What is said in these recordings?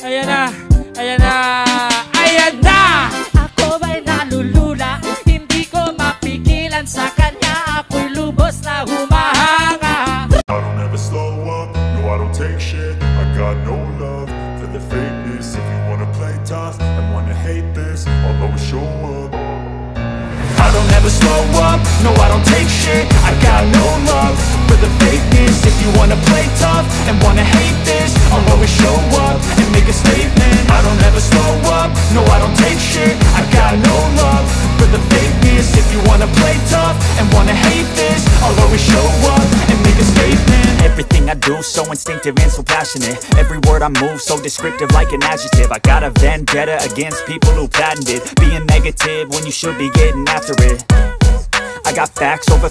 Ayan na, ayan na, ayan na! Ako ba'y nalulula? Hindi ko mapigilan sa kanya. Ako'y lubos na humahanga. I don't ever slow up, no I don't take shit. I got no love for the fakeness. If you wanna play tough and wanna hate this, I'll always show up. I don't ever slow up, no I don't take shit. I got no love for the fakeness. If you wanna play tough and wanna hate this, I'll always show up and make a statement. I don't ever slow up, no I don't take shit. I got no love for the fakeness. If you wanna play tough and wanna hate this, I'll always show up and make a statement. Everything I do so instinctive and so passionate. Every word I move so descriptive like an adjective. I got a vendetta against people who patented being negative when you should be getting after it. I got facts over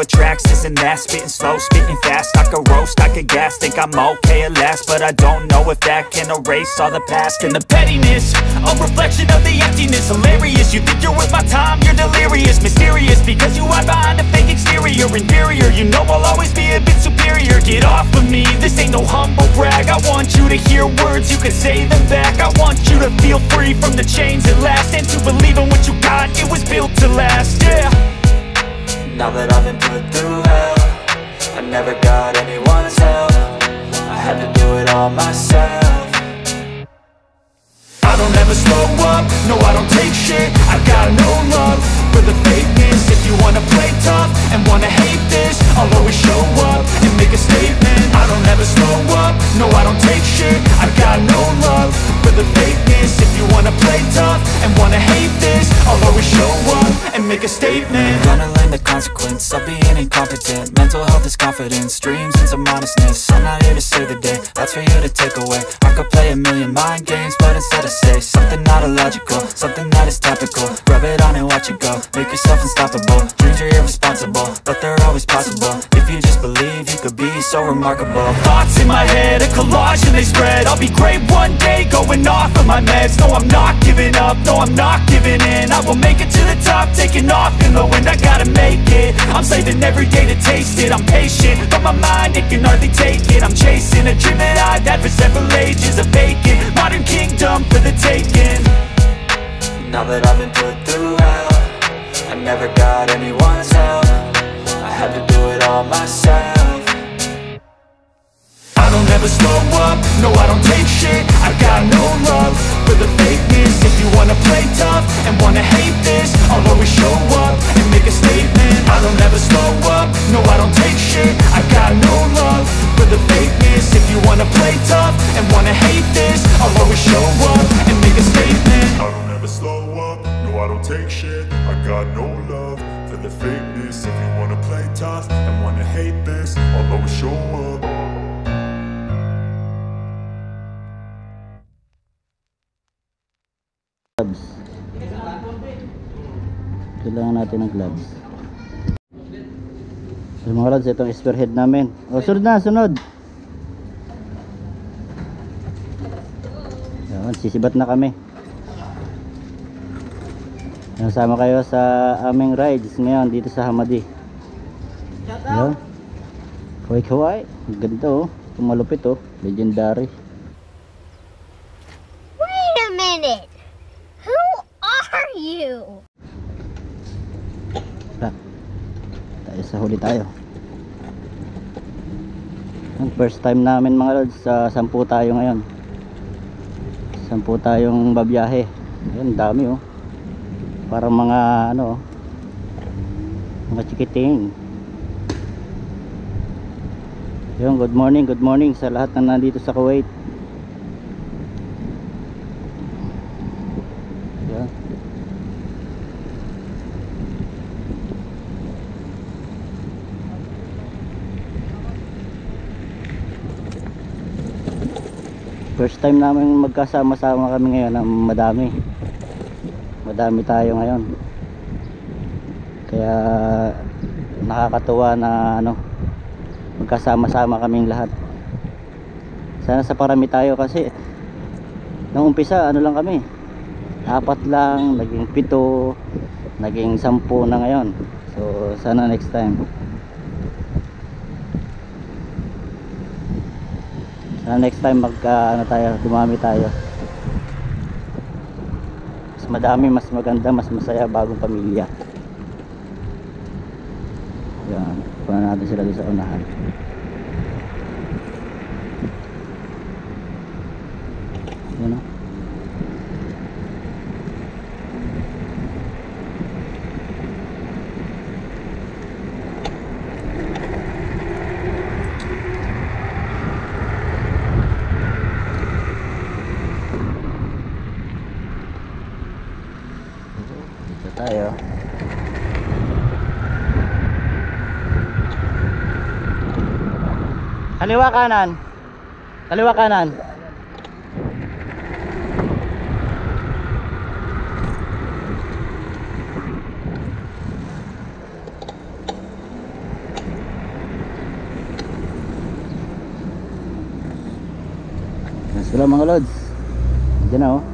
tracks, this and that. Spitting slow, spitting fast. I could roast, I could gas. Think I'm okay at last, but I don't know if that can erase all the past. And the pettiness, a reflection of the emptiness. Hilarious, you think you're worth my time, you're delirious. Mysterious, because you hide behind a fake exterior. Inferior, you know I'll always be a bit superior. Get off of me, this ain't no humble brag. I want you to hear words, you can say them back. I want you to feel free from the chains at last, and to believe in what you got, it was built to last, yeah. Now that I've been put through hell, I never got anyone's help. I had to do it all myself. I don't ever slow up, no I don't take shit. I got no love for the fakeness. If you wanna play tough and wanna hate this, I'll always show up and make a statement. I don't ever slow up, no I don't take shit. I got no love for the fakeness. If you wanna play tough and wanna hate this, I'll always show up and make a statement. Gonna learn the consequence of being incompetent. Mental health is confidence, dreams and some honestness. I'm not here to save the day, that's for you to take away. I could play a million mind games, but instead I say something not illogical, something that is topical. Rub it on and watch it go, make yourself unstoppable. Dreams are irresponsible, but they're always possible. If you just believe, you could be so remarkable. Thoughts in my head, a collage and they spread. I'll be great one day, going off of my meds. No, I'm not giving up, no, I'm not giving in. I will make it to the top, taking off in the wind. I gotta make it, I'm saving every day to taste it. I'm patient, but my mind, it can hardly take it. I'm chasing a dream that I've had for several ages. A vacant, modern kingdom for the taking. Now that I've been put through hell, I never got anyone's help. I had to do it all myself. I don't ever slow up, no I don't take shit. I got no love for the fakeness. If you wanna play tough and wanna hate this, I'll always show up and make a statement. I don't ever slow up, no I don't take shit. I got no love for the fakeness. If you wanna play tough and wanna hate this, I'll always show up and make a statement. I don't ever slow up, no I don't take shit. I got no love for the fakeness. If you wanna play tough and wanna hate this, I'll always show up. Gloves. Kailangan natin ng gloves. So mga lods, itong spearhead namin. O, sunod na, sunod. Yan, sisibat na kami. Yan, sama kayo sa aming rides ngayon dito sa Hamadi. Yan. Kawai-kawai. Ganito oh. Malupit oh. Legendary. Wait a minute. Who are you? Tayo sa huli tayo. Ang first time namin mga lods, sa 10 tayo ngayon. 10 tayong babiyahe. Ayun, dami oh. Parang mga ano, mga chikiting. Yun, good morning sa lahat na nandito sa Kuwait. Yan. First time namin magkasama-sama kami ngayon ng madami tayo ngayon, kaya nakakatuwa na ano, magkasama-sama kaming lahat. Sana sa parami tayo, kasi nung umpisa ano lang kami, 4 lang, naging 7, naging 10 na ngayon. So sana next time. Next time dumami tayo. Mas madami, mas maganda, mas masaya, bagong pamilya. Yan, punan natin sila doon sa unahan. Yan o. Tayo. Kaliwa kanan. Kaliwa kanan. Sila mga lods. Diyan na oh.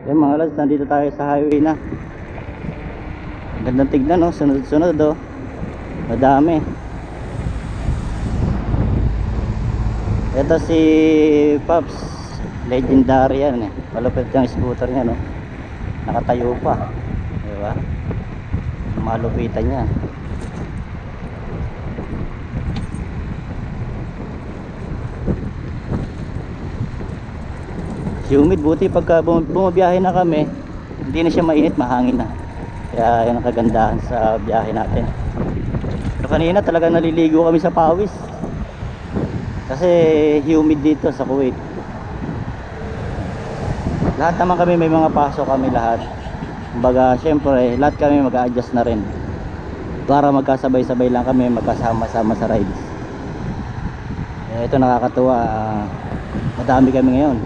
Yan mga lods, nandito tayo sa highway na. Gandang tignan no, sunod-sunod oh. Madami. Ito si Pops, legendary yan eh. Malupit yung scooter niya no. Nakatayo pa. Diba? Malupitan niya. Humid, buti pagka bumabiyahe na kami, hindi na siya mainit, mahangin na. Kaya yun ang kagandahan sa biyahe natin. Pero kanina talaga naliligo kami sa pawis. Kasi humid dito sa Kuwait. Lahat naman kami may mga pasok kami lahat. Kumbaga syempre lahat kami mag-a-adjust na rin. Para magkasabay-sabay lang kami, magkasama-sama sa rides. Ito nakakatuwa, madami kami ngayon.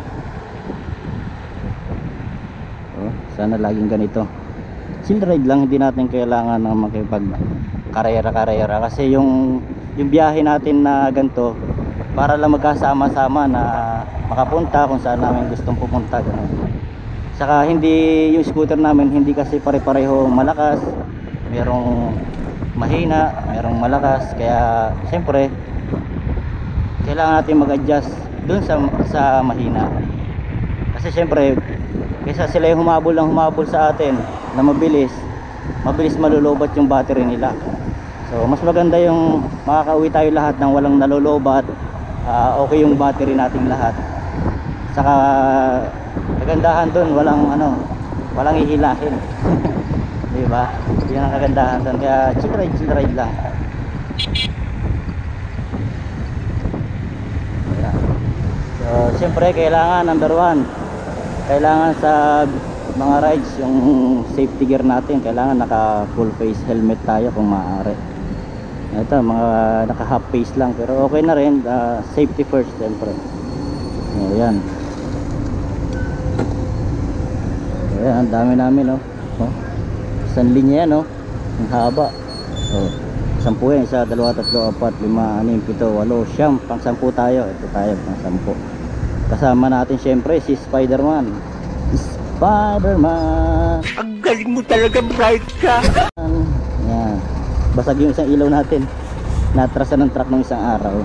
Sana laging ganito. Chill ride lang, hindi natin kailangan na makipag karera-karera kasi yung biyahe natin na ganito para lang magkasama-sama na makapunta kung saan namin gustong pupunta ganun. Saka hindi yung scooter namin hindi kasi pare-pareho malakas, merong mahina, merong malakas, kaya siyempre kailangan natin mag-adjust dun sa mahina. Kasi siyempre kaysa sila yung humabol sa atin na mabilis malulobat yung battery nila. So mas maganda yung makakauwi tayo lahat ng walang nalulobat, okay yung battery nating lahat. Saka kagandahan dun, walang hihilahin. Diba? Yan ang kagandahan dun. Kaya chill ride lang. So siyempre kailangan number 1, kailangan sa mga rides yung safety gear natin, kailangan naka full face helmet tayo kung maaari. Ito mga naka half face lang pero okay na rin, safety first siyempre. Ayan. Ayan, ang dami namin oh. Isang linya yan oh, ang haba. So 10 yan, 1, 2, 3, 4, 5, 6, 7, 8, 9, pang 10 tayo. Ito tayo pang 10. Kasama natin syempre si Spider-Man. Ang galing mo talaga, bright ka. Yan. Basag yung isang ilaw natin. Natrasan ng truck ng isang araw.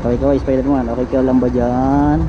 Kaway Spider-Man, okay ka lang ba dyan?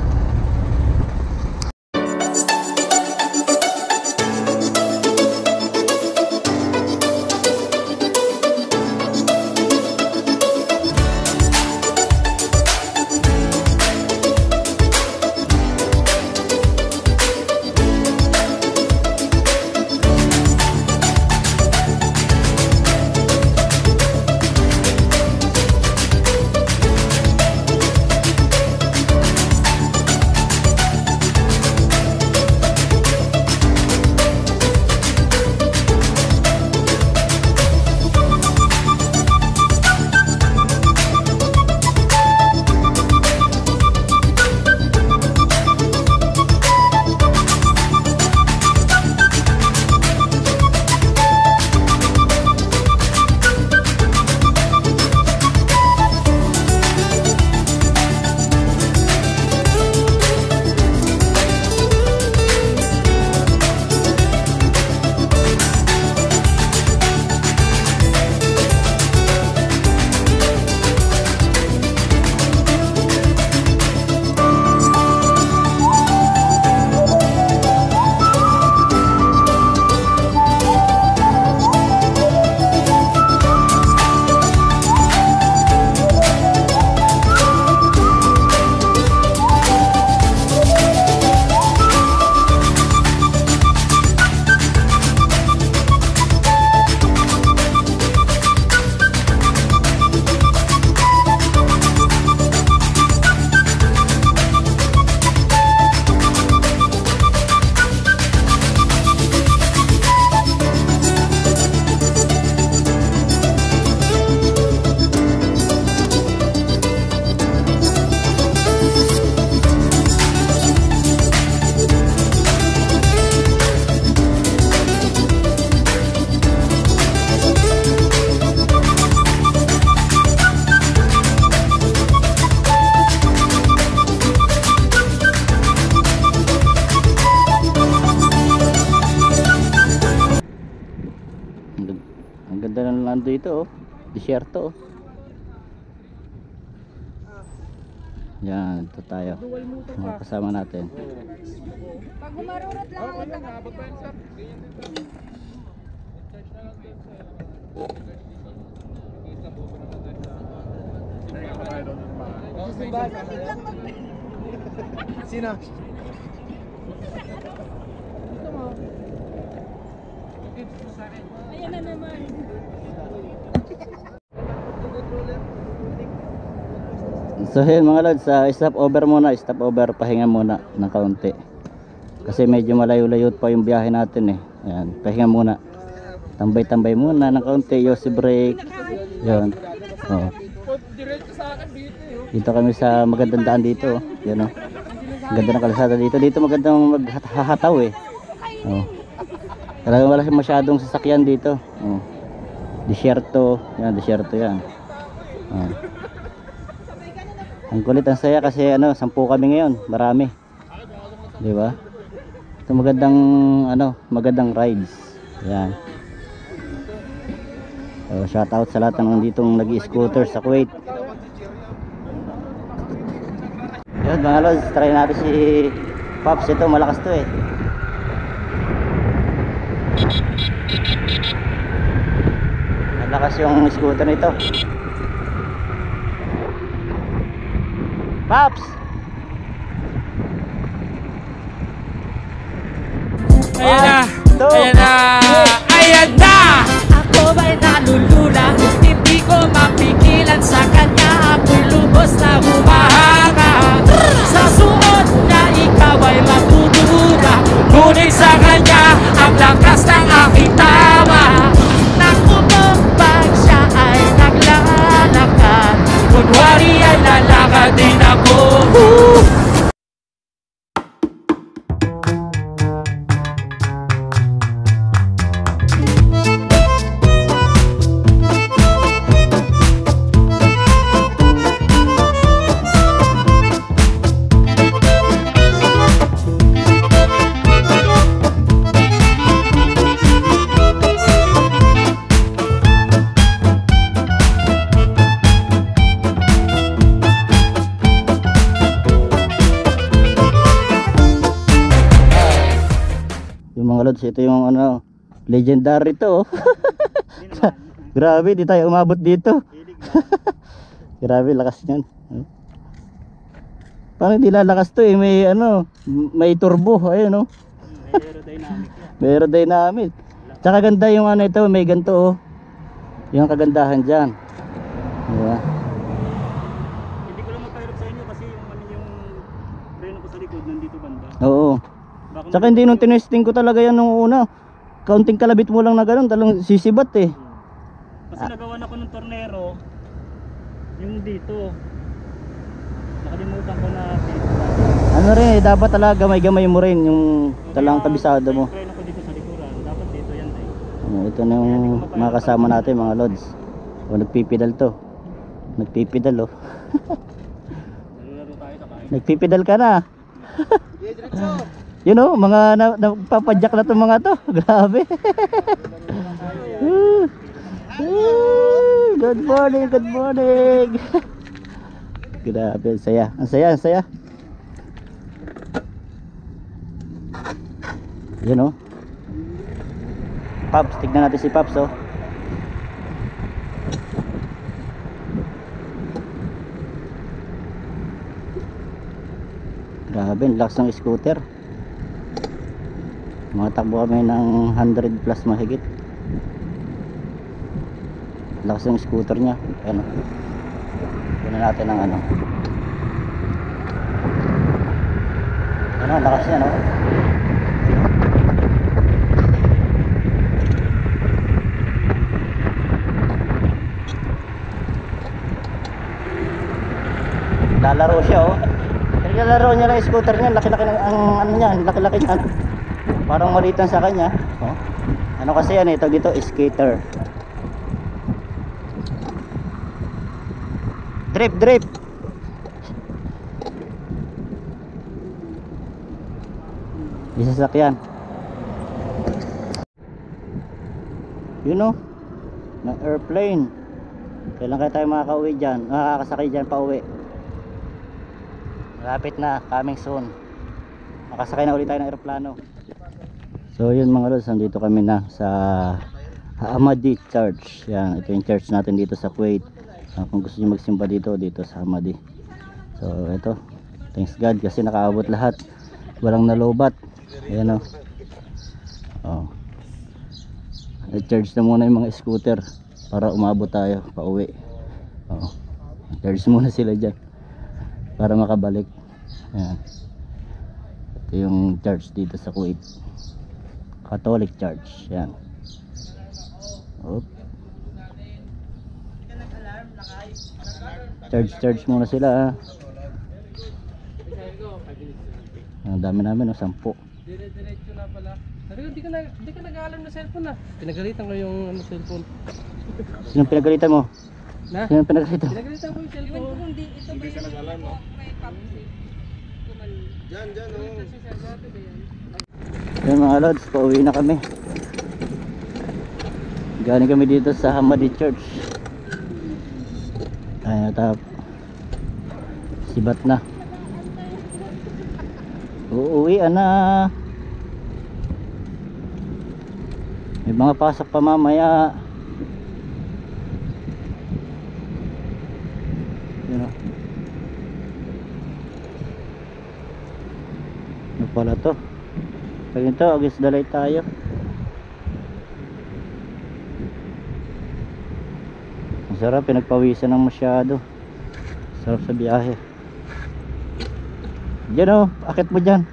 ano dito, oh. Disyerto, oh. Yan, ito tayo. Mga kasama natin. Pag humarurot lang ako Sino? Ayan na naman. So yun mga lods, stop over muna, stop over, pahinga muna ng kaunti. Kasi medyo malayo-layo pa yung biyahe natin eh. Ayan, pahinga muna. Tambay-tambay muna ng kaunti, yosi break. Yun. Oh. Dito kami sa magandang daan dito, oh. Yan oh. Ganda ng kalsada dito. Dito magandang maghahataw eh. Oh. Talagang wala masyadong sasakyan dito. Oh. Disyerto, yan, disyerto yan. Oh. Ang kulit, ang saya kasi ano, 10 kami ngayon, marami. 'Di ba? Ito magandang ano, magandang rides. Yan. So, shout out sa lahat ng ditong nag-scooter sa Kuwait. Yun mga lods, try natin si Pops. Ito malakas to eh. Malakas yung scooter nito. Pops! Ayan na! Ayan na! Ayan na! Ako ba'y nalulula? Hindi ko mapigilan sa kanya. Ako'y lubos na humahanga. Sa suot na ikaw ay matutuwa. Ngunit sa kanya ang lakas ng aking tawa. Nakupong pag siya ay naglalakad. Kunwari ay lalakad din ako. Ito yung ano, legendary to. Grabe, di tayo umabot dito. Grabe, lakas niyan. Parang di lalakas to eh, may ano, may turbo, ayun oh. May aerodynamic. Tsaka ganda yung ano ito, may ganito oh. Yung kagandahan diyan. Diba? Hindi ko lang magpahirap sa inyo kasi yung ano yung preno ko sa likod nandito banda. Oo. Tsaka hindi nung tinesting ko talaga yan nung una. Kaunting kalabit mo lang na gano'n, talang sisibat eh. Kasi nagawa ako ng tornero yung dito. Nakalimutan ko na dito. Ano rin eh, dapat talaga gamay-gamay mo rin yung talang kabisado mo. Preno ko dito sa likuran, dapat dito yan eh. Ito na yung mga kasama natin, mga lods. O nagpipidal to. Nagpipidal oh. Nagpipidal ka na. You know, mga nagpapadyak na itong mga to. Grabe. Good morning, good morning. Grabe, ang saya. Ang saya, ang saya. You know. Pops, tignan natin si Pops oh. Grabe, ang lakas ng scooter. Matakbo kami ng 100 plus mahigit. Lakas ng scooter niya. Ano? Kunin natin ang ano. Ano, lakas niya no? Lalaro siya oh. Lalaro niya lang yung scooter niya. Laki-laki ng ano niya, laki-laki niya. Parang maliit lang sa kanya. Oh. Ano kasi yan ito dito, skater. Drip, drip. Isa sasakyan. You know, ng airplane. Kailan kaya tayo makakauwi dyan, makakasakay dyan pa uwi? Malapit na, coming soon. Makasakay na ulit tayo ng aeroplano. So yun mga lods, nandito kami na sa Ahmadi Church. Yan, ito yung church natin dito sa Kuwait. Kung gusto nyo magsimba dito sa Ahmadi. So ito, thanks God kasi nakaabot lahat, walang nalobat. Ayan o. Oh. I-charge na muna yung mga scooter para umabot tayo pa uwi. Oh. Charge muna sila dyan para makabalik. Ayan. Ito yung church dito sa Kuwait, Catholic Church. Yan. Oop. Charge muna sila ha. Ang dami namin, 10. Dire-diretso na pala. Sabi ko, di ka nag-aalam na cellphone na. Pinagalitan ko yung cellphone. Sinong pinagalitan mo? Na? Sinong pinagalitan? Pinagalitan ko yung cellphone. Hindi ka nag-aalam, no? Yan mga lods, pauwi na kami. Galing kami dito sa Ahmadi Church. Ay natap. Sibat na. Uuwi na. May mga pasok pa mamaya. Yun o. Ano pala to? Pag ito, August Dalay tayo. Ang sarap, pinagpawisan ng masyado. Sarap sa biyahe. Diyan o, akit mo dyan.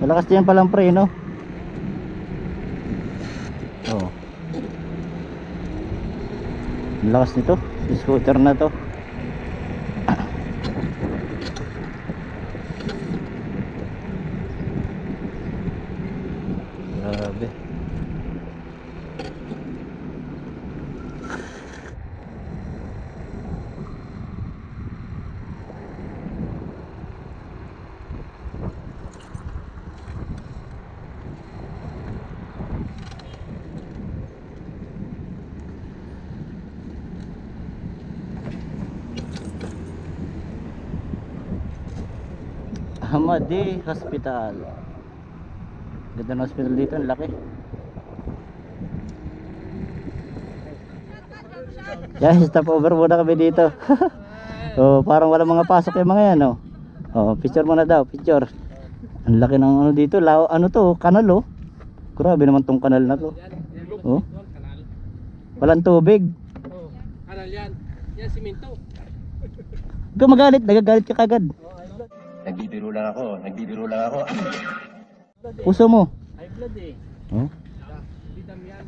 Malakas din palang preno. Oh. Malakas nito, scooter na to. Grabe. Ahmadi Hospital. Ganda ng hospital dito, ang laki. Yeah, stop over muna kami dito. Oh, parang wala mga pasok yung mga yan, oh. Oh, picture muna daw, picture. Ang laki ng ano dito, ano to, kanal oh. Grabe naman tong kanal na to. Oh. Walang tubig. Oh, kanal yan. Yan simento. Gumagalit, nagagalit ka kagad. Nagbibiro lang ako. Puso mo. High blood eh. Oh. Hindi dam yan.